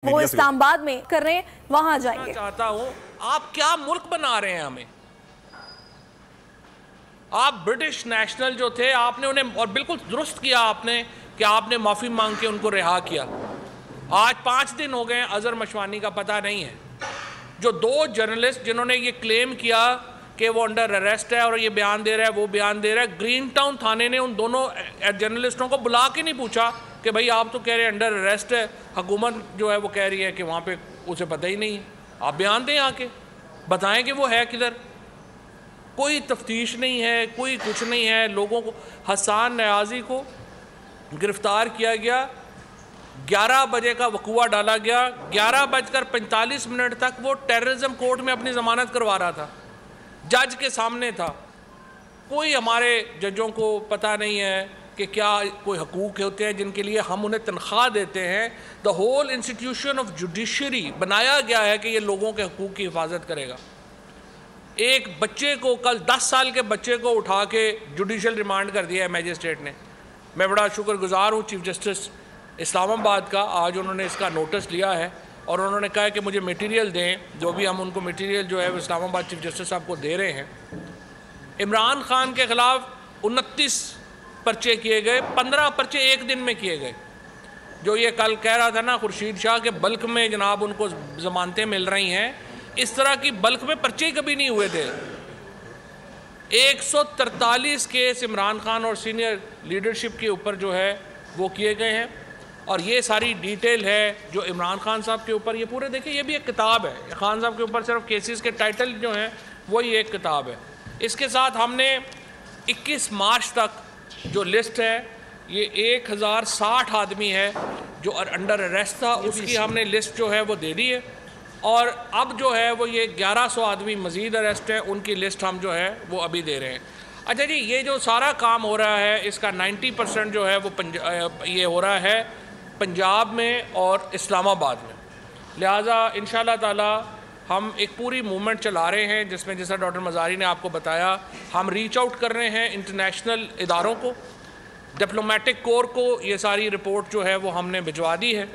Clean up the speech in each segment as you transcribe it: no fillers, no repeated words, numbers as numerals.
वो इस्लामाबाद में कर रहे हैं, वहां जाएंगे। चाहता हूं, आप क्या मुल्क बना रहे हैं हमें। आप ब्रिटिश नेशनल जो थे, आपने उन्हें, और बिल्कुल दुरुस्त किया आपने कि आपने माफ़ी मांग के उनको रिहा किया। आज 5 दिन हो गए, अजहर मशवानी का पता नहीं है। जो 2 जर्नलिस्ट जिन्होंने ये क्लेम किया कि वो अंडर अरेस्ट है और ये बयान दे रहा है, वो बयान दे रहा है, ग्रीन टाउन थाने ने उन दोनों जर्नलिस्टों को बुला के नहीं पूछा कि भाई आप तो कह रहे हैं अंडर अरेस्ट है, हुकूमत जो है वो कह रही है कि वहाँ पे उसे पता ही नहीं है, आप बयान दें आके, बताएं कि वो है किधर। कोई तफ्तीश नहीं है, कोई कुछ नहीं है। लोगों को, हसन न्याजी को गिरफ्तार किया गया, 11 बजे का वकूआ डाला गया, 11:45 तक वो टेररिज्म कोर्ट में अपनी ज़मानत करवा रहा था, जज के सामने था। कोई हमारे जजों को पता नहीं है कि क्या कोई हकूक़ होते हैं जिनके लिए हम उन्हें तनख्वाह देते हैं। The whole institution of judiciary बनाया गया है कि ये लोगों के हकूक़ की हिफाजत करेगा। एक बच्चे को, कल 10 साल के बच्चे को उठा के जुडिशल रिमांड कर दिया है मैजिस्ट्रेट ने। मैं बड़ा शुक्रगुजार हूँ चीफ जस्टिस इस्लामाबाद का, आज उन्होंने इसका नोटिस लिया है और उन्होंने कहा है कि मुझे मटेरियल दें, जो भी हम उनको मटेरियल जो है वो इस्लामाबाद चीफ जस्टिस साहब को दे रहे हैं। इमरान खान के ख़िलाफ़ 29 पर्चे किए गए, 15 पर्चे एक दिन में किए गए। जो ये कल कह रहा था ना खुर्शीद शाह के बल्क में जनाब उनको ज़मानतें मिल रही हैं, इस तरह की बल्क में पर्चे कभी नहीं हुए थे। 143 केस इमरान खान और सीनियर लीडरशिप के ऊपर जो है वो किए गए हैं और ये सारी डिटेल है जो इमरान खान साहब के ऊपर। ये पूरे देखिए, ये भी एक किताब है, खान साहब के ऊपर सिर्फ केसेस के टाइटल जो हैं वही एक किताब है। इसके साथ हमने 21 मार्च तक जो लिस्ट है, ये 1060 आदमी है जो अंडर अरेस्ट था, उसकी हमने लिस्ट जो है वो दे दी है। और अब जो है वो ये 1100 आदमी मज़ीद अरेस्ट हैं, उनकी लिस्ट हम जो है वो अभी दे रहे हैं। अच्छा जी, ये जो सारा काम हो रहा है इसका 90% जो है वो ये हो रहा है पंजाब में और इस्लामाबाद में। लिहाजा इंशाअल्लाह ताला हम एक पूरी मूवमेंट चला रहे हैं जिसमें, जैसा डॉक्टर मज़ारी ने आपको बताया, हम रीच आउट कर रहे हैं इंटरनेशनल इदारों को, डिप्लोमेटिक कोर को। ये सारी रिपोर्ट जो है वो हमने भिजवा दी है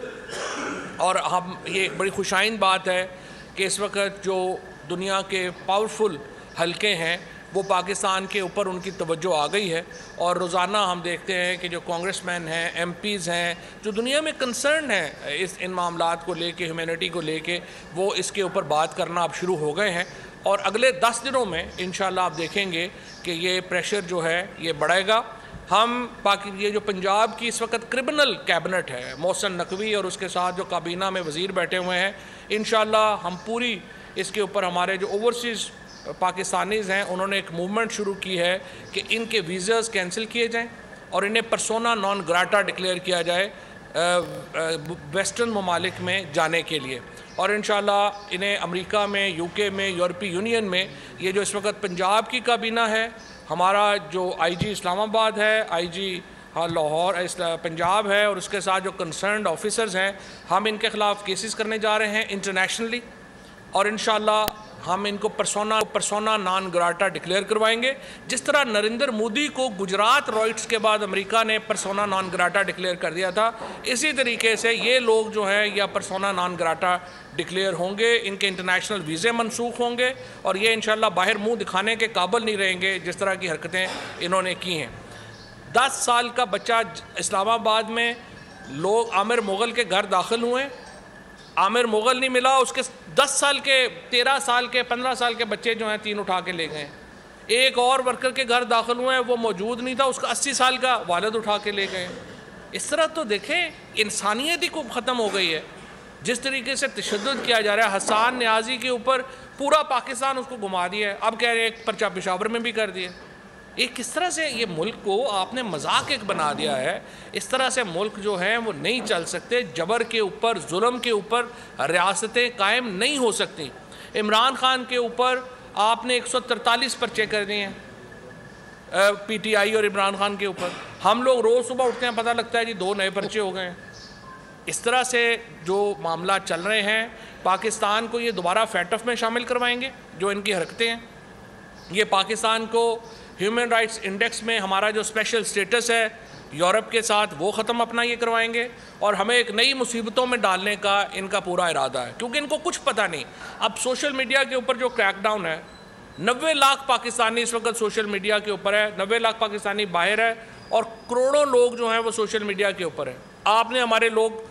और हम, ये एक बड़ी खुशाइन बात है कि इस वक्त जो दुनिया के पावरफुल हलके हैं वो पाकिस्तान के ऊपर उनकी तवज्जो आ गई है और रोज़ाना हम देखते हैं कि जो कांग्रेसमैन हैं, एमपीज़ हैं, जो दुनिया में कंसर्न हैं इन मामलात को लेके, ह्यूमैनिटी को लेके, वो इसके ऊपर बात करना अब शुरू हो गए हैं। और अगले 10 दिनों में इंशाअल्लाह आप देखेंगे कि ये प्रेशर जो है ये बढ़ेगा। हम ये जो पंजाब की इस वक्त क्रिमिनल कैबिनेट है, मोहसिन नकवी और उसके साथ जो काबीना में वज़ीर बैठे हुए हैं, इंशाअल्लाह हम पूरी इसके ऊपर, हमारे जो ओवरसीज़ पाकिस्तानीज़ हैं उन्होंने एक मूवमेंट शुरू की है कि इनके वीज़ास कैंसिल किए जाएं और इन्हें पर्सोना नॉन ग्राटा डिक्लेयर किया जाए वेस्टर्न ममालिक में जाने के लिए। और इंशाअल्लाह इन्हें अमेरिका में, यूके में, यूरोपीय यूनियन में, ये जो इस वक्त पंजाब की काबीना है, हमारा जो आईजी इस्लामाबाद है, आईजी लाहौर पंजाब है और उसके साथ जो कंसर्न्ड ऑफिसर्स हैं, हम इनके ख़िलाफ़ केसेस करने जा रहे हैं इंटरनेशनली और इंशाअल्लाह हम इनको पर्सोना नॉन ग्राटा डिक्लेयर करवाएंगे। जिस तरह नरेंद्र मोदी को गुजरात रॉयट्स के बाद अमेरिका ने पर्सोना नॉन ग्राटा डिक्लेयर कर दिया था, इसी तरीके से ये लोग जो हैं या पर्सोना नॉन ग्राटा डिक्लेयर होंगे, इनके इंटरनेशनल वीज़े मनसूख होंगे और ये इंशाअल्लाह बाहर मुंह दिखाने के काबिल नहीं रहेंगे जिस तरह की हरकतें इन्होंने की हैं। 10 साल का बच्चा इस्लामाबाद में, लोग आमिर मुग़ल के घर दाखिल हुए, आमिर मुग़ल नहीं मिला, उसके 10 साल के, 13 साल के, 15 साल के बच्चे जो हैं 3 उठा के ले गए। एक और वर्कर के घर दाखिल हुए हैं, वो मौजूद नहीं था, उसका 80 साल का वालिद उठा के ले गए। इस तरह तो देखें इंसानियत ही को ख़त्म हो गई है। जिस तरीके से तशद्दुद किया जा रहा है, हसन न्याजी के ऊपर पूरा पाकिस्तान उसको घुमा दिया है, अब कह रहे हैं एक पर्चा पेशावर में भी कर दिया। ये किस तरह से ये मुल्क को आपने मजाक एक बना दिया है। इस तरह से मुल्क जो है वो नहीं चल सकते। जबर के ऊपर, जुल्म के ऊपर रियासतें कायम नहीं हो सकती। इमरान खान के ऊपर आपने 143 पर्चे कर दिए हैं, पीटीआई और इमरान खान के ऊपर। हम लोग रोज़ सुबह उठते हैं, पता लगता है जी 2 नए पर्चे हो गए हैं। इस तरह से जो मामला चल रहे हैं, पाकिस्तान को ये दोबारा फैटफ में शामिल करवाएंगे जो इनकी हरकतें हैं। ये पाकिस्तान को ह्यूमन राइट्स इंडेक्स में हमारा जो स्पेशल स्टेटस है यूरोप के साथ वो ख़त्म अपना ये करवाएंगे और हमें एक नई मुसीबतों में डालने का इनका पूरा इरादा है, क्योंकि इनको कुछ पता नहीं। अब सोशल मीडिया के ऊपर जो क्रैकडाउन है, 90 लाख पाकिस्तानी इस वक्त सोशल मीडिया के ऊपर है, 90 लाख पाकिस्तानी बाहर है और करोड़ों लोग जो हैं वो सोशल मीडिया के ऊपर है। आपने हमारे लोग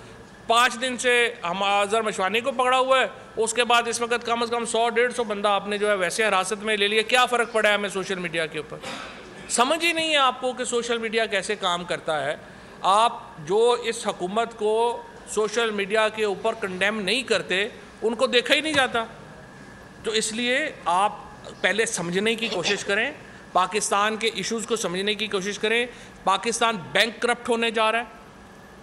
5 दिन से हम अजहर मशवानी को पकड़ा हुआ है, उसके बाद इस वक्त कम से कम 100-150 बंदा आपने जो है वैसे हिरासत में ले लिया। क्या फ़र्क पड़ा है हमें सोशल मीडिया के ऊपर? समझ ही नहीं है आपको कि सोशल मीडिया कैसे काम करता है। आप जो इस हुकूमत को सोशल मीडिया के ऊपर कंडेम नहीं करते, उनको देखा ही नहीं जाता। तो इसलिए आप पहले समझने की कोशिश करें, पाकिस्तान के इश्यूज़ को समझने की कोशिश करें। पाकिस्तान बैंकक्रप्ट होने जा रहा है,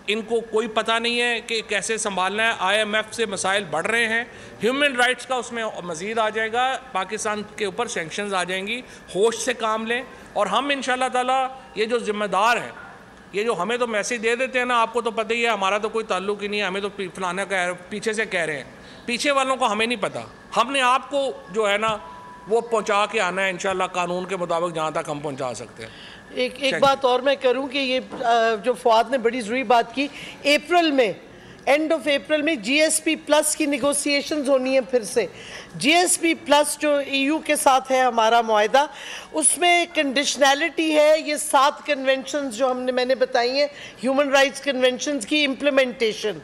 इनको कोई पता नहीं है कि कैसे संभालना है। IMF से मसाइल बढ़ रहे हैं, ह्यूमन राइट्स का उसमें मज़ीद आ जाएगा, पाकिस्तान के ऊपर सैंक्शंस आ जाएंगी। होश से काम लें और हम इंशाल्लाह ताला ये जो ज़िम्मेदार हैं, ये जो हमें तो मैसेज दे देते हैं ना, आपको तो पता ही है, हमारा तो कोई ताल्लुक ही नहीं है, हमें तो फलाना पीछे से कह रहे हैं, पीछे वालों को हमें नहीं पता। हमने आपको जो है ना वो पहुंचा के आना है इंशाल्लाह, कानून के मुताबिक जहां तक हम पहुंचा सकते हैं। एक बात और मैं करूं कि ये जो फवाद ने बड़ी ज़रूरी बात की, अप्रैल में, एंड ऑफ अप्रैल में GSP प्लस की निगोसिएशंस होनी है फिर से। GSP प्लस जो EU के साथ है हमारा मुआहदा, उसमें कंडीशनैलिटी है ये 7 कन्वेंशंस जो मैंने बताई हैं, ह्यूमन राइट्स कन्वेंशंस की इम्प्लीमेंटेशन।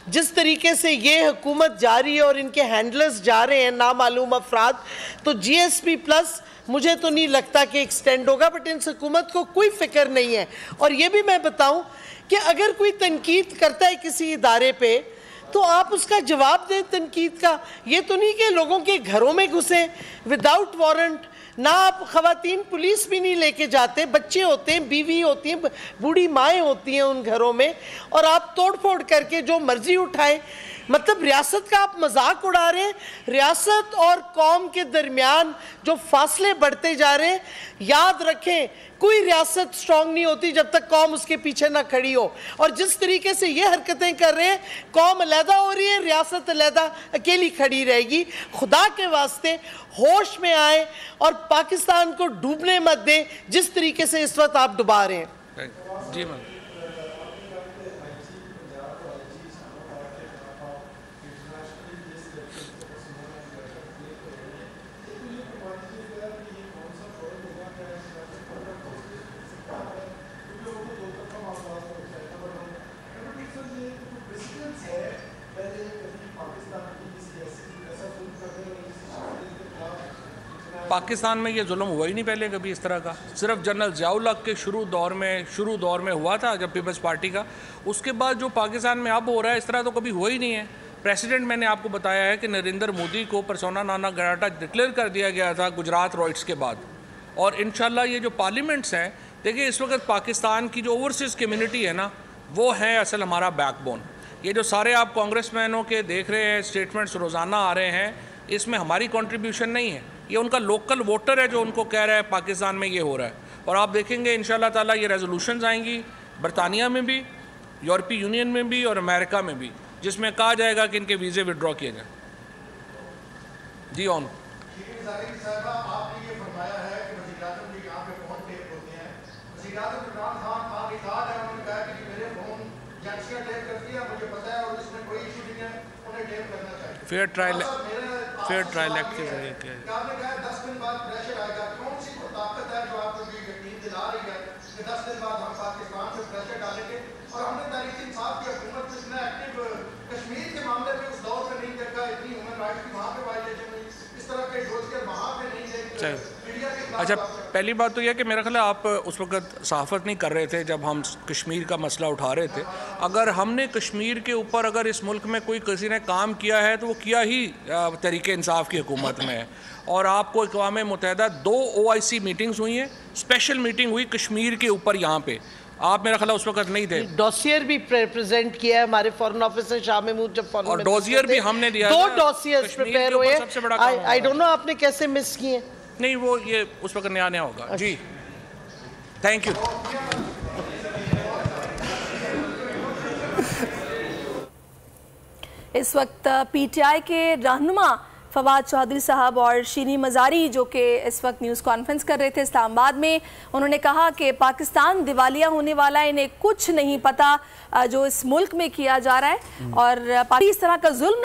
जिस तरीके से ये हुकूमत जा रही है और इनके हैंडलर्स जा रहे हैं नामालूम अफराद, तो GSP प्लस मुझे तो नहीं लगता कि एक्सटेंड होगा, बट इन हुकूमत को कोई फिक्र नहीं है। और ये भी मैं बताऊं कि अगर कोई तनकीद करता है किसी इदारे पे, तो आप उसका जवाब दें तनकीद का। ये तो नहीं कि लोगों के घरों में घुसे विदाउट वारंट, ना आप ख़वातीन पुलिस भी नहीं लेके जाते, बच्चे होते हैं, बीवी होती हैं, बूढ़ी माएँ होती हैं उन घरों में, और आप तोड़ फोड़ करके जो मर्जी उठाएं। मतलब रियासत का आप मजाक उड़ा रहे हैं। रियासत और कौम के दरमियान जो फासले बढ़ते जा रहे हैं, याद रखें कोई रियासत स्ट्रांग नहीं होती जब तक कौम उसके पीछे ना खड़ी हो। और जिस तरीके से ये हरकतें कर रहे हैं, कौम अलहदा हो रही है, रियासत अलहदा अकेली खड़ी रहेगी। खुदा के वास्ते होश में आए और पाकिस्तान को डूबने मत दें जिस तरीके से इस वक्त आप डुबा रहे हैं। जी मैम। पाकिस्तान में ये जुल्म हुआ ही नहीं पहले कभी इस तरह का। सिर्फ जनरल ज़ियाउल हक के शुरू दौर में हुआ था जब पीपल्स पार्टी का। उसके बाद जो पाकिस्तान में अब हो रहा है, इस तरह तो कभी हुआ ही नहीं है। प्रेसिडेंट मैंने आपको बताया है कि नरेंद्र मोदी को पर्सोना नॉन ग्राटा डिक्लेयर कर दिया गया था गुजरात रॉइट्स के बाद। और इंशाल्लाह ये जो पार्लियामेंट्स हैं, देखिए इस वक्त पाकिस्तान की जो ओवरसीज़ कम्यूनिटी है ना, वो है असल हमारा बैकबोन। ये जो सारे आप कांग्रेसमैनों के देख रहे हैं स्टेटमेंट्स रोज़ाना आ रहे हैं, इसमें हमारी कंट्रीब्यूशन नहीं है। ये उनका लोकल वोटर है जो उनको कह रहा है पाकिस्तान में ये हो रहा है। और आप देखेंगे इंशाल्लाह ताला ये रेजोल्यूशंस आएंगी बरतानिया में भी, यूरोपीय यूनियन में भी और अमेरिका में भी, जिसमें कहा जाएगा कि इनके वीज़े विड्रॉ किए जाएँ। जी ऑन। फेयर ट्रायल एक्ट के जरिए किया है। आपने कहा 10 दिन बाद प्रेशर आएगा, कौन सी ताकत है जो आपको ये यकीन दिला रही है कि 10 दिन बाद हम पाकिस्तान पे प्रेशर डालेंगे? और हमने तहरीक इंसाफ की हुकूमत में इतना एक्टिव कश्मीर के मामले पे उस दौर में नहीं देखा, इतनी ह्यूमन राइट्स की वहाँ पे वायलेशन हुई, इस तरह के डोजियर वहाँ पे नहीं देखे। अच्छा, पहली बात तो यह कि मेरा ख्याल है आप उस वक्त सहाफ़त नहीं कर रहे थे जब हम कश्मीर का मसला उठा रहे थे। अगर हमने कश्मीर के ऊपर अगर इस मुल्क में कोई किसी ने काम किया है तो वो किया ही तहरीक इंसाफ की हुकूमत में है। और आपको अक़वाम मुत्तहिदा 2 OIC मीटिंग्स हुई हैं, स्पेशल मीटिंग हुई कश्मीर के ऊपर यहाँ पे, आप मेरा ख्याल उस वक्त नहीं थे। डोसियर भी प्रेजेंट किया है हमारे फॉरेन ऑफिसर शाह महमूद, जब फॉरेन और डोसियर भी हमने दिया, 2 डोसियर्स प्रिपेयर हुए। आई डोंट नो आपने कैसे मिस किए। नहीं, वो ये उस वक्त नया नया होगा। जी थैंक यू। इस वक्त PTI के रहनुमा फवाद चौधरी साहब और शीनी मजारी जो कि इस वक्त न्यूज़ कॉन्फ्रेंस कर रहे थे इस्लामाबाद में। उन्होंने कहा कि पाकिस्तान दिवालिया होने वाला है, इन्हें कुछ नहीं पता जो इस मुल्क में किया जा रहा है और इस तरह का जुल्म